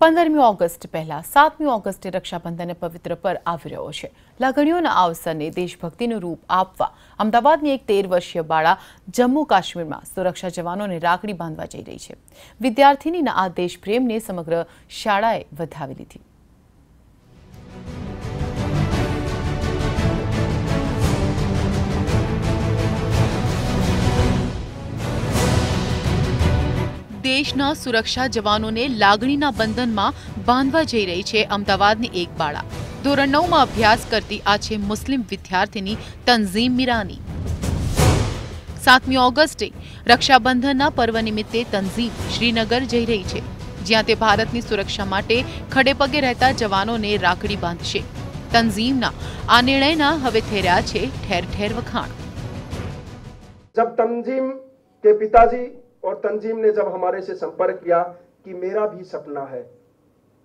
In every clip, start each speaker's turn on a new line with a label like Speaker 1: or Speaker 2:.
Speaker 1: 15મી August પહેલા 7મી ઓગસ્ટે રક્ષાબંધનને પવિત્ર પર આવી રહ્યો છે। લાગણીઓના અવસરને દેશભક્તિનું રૂપ આપવા અમદાવાદની એક 13 વર્ષીય બાળા જમ્મુ કાશ્મીરમાં સુરક્ષા જવાનોને રાખડી બાંધવા જઈ રહી છે। વિદ્યાર્થીનીના આ દેશપ્રેમને સમગ્ર શાળાએ વધાવી લીધી। देशना सुरक्षा जवानों ने लागणीना बंधनमां बांधवा जई रही छे अमदावादनी एक बाळा। धोरण 9 में अभ्यास करती आ छे मुस्लिम विद्यार्थिनी तंजीम मीरानी। 7મી ઓગસ્ટે रक्षाबंधनना पर्व निमित्ते तंजीम श्रीनगर जई रही छे, ज्यां ते भारतनी सुरक्षा माटे खड़ेपगे रहता जवानों ने राखड़ी बांधशे। तंजीमना आ निर्णयना हवे थई रह्या छे ठेर ठेर वखाण।
Speaker 2: जब तंजीम के पिताजी और तंजीम ने जब हमारे से संपर्क किया कि मेरा भी सपना है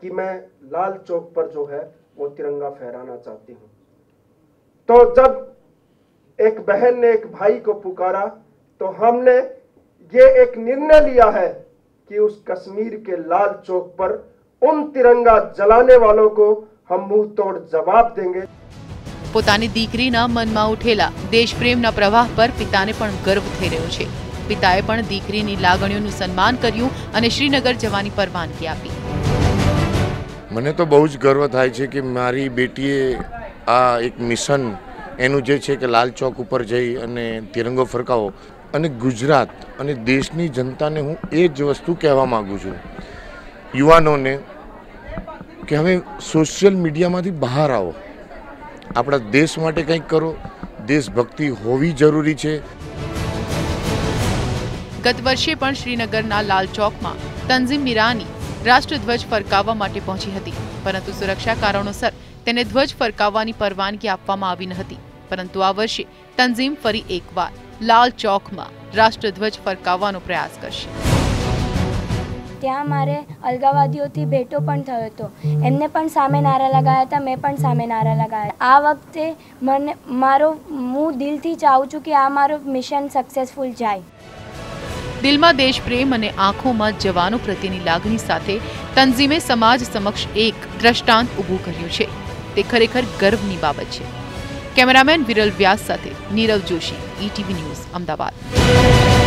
Speaker 2: कि मैं लाल चौक पर जो है वो तिरंगा फहराना चाहती हूँ, तो जब एक बहन ने एक भाई को पुकारा तो हमने ये एक निर्णय लिया है कि उस कश्मीर के लाल चौक पर उन तिरंगा जलाने वालों को हम मुंह तोड़ जवाब देंगे।
Speaker 1: पोतानी दीकरीना मनमा उठेला देशप्रेमना प्रवाह पर पिताने पण गर्व थई रह्यो छे। पिताए पण दीकरीनी लागणीओनुं सन्मान कर्युं अने श्रीनगर जवानी परवानगी आपी।
Speaker 3: मने तो बहु ज गर्व थाय छे कि मारी बेटीए आ एक मिशन एनुं जे छे कि लाल चौक उपर जई अने तिरंगो फरकावो अने गुजरात अने देशनी जनताने हूँ ए ज वस्तु कहेवा मांगु छुं युवानोने कि हवे सोशियल मीडियामांथी बहार आवो, आपणा देश माटे कंईक करो, देशभक्ति होवी जरूरी छे।
Speaker 1: गत वर्षे पण श्रीनगरना लाल चौकमां तंजीम मीरानी राष्ट्रध्वज फरकाववा माटे पहोंची हती, परंतु सुरक्षा कारणोसर तेने ध्वज फरकाववानी परवानगी आपवामां आवी न हती। परंतु आ वर्षे तंजीम फरी एकवार लाल चौकमां राष्ट्रध्वज फरकावવાનો प्रयास करशे।
Speaker 4: ત્યાં મારે અલગાવાદીઓથી ભેટો પણ થયો હતો, એમને પણ સામે નારા લગાવ્યા હતા, મેં પણ સામે નારા લગાવ્યા। આ વખતે મને હું દિલથી ચાહું છું કે આ મારો મિશન સક્સેસફુલ જાય।
Speaker 1: दिल में देश प्रेम और आँखों में जवानों प्रत्येनी लागणी साथे तंजीमे समाज समक्ष एक दृष्टांत ऊभुं कर्युं छे। ते खरेखर गर्वनी बाबत छे। कैमरामेन विरल व्यास साथे नीरव जोशी, ETV न्यूज़, अमदावाद।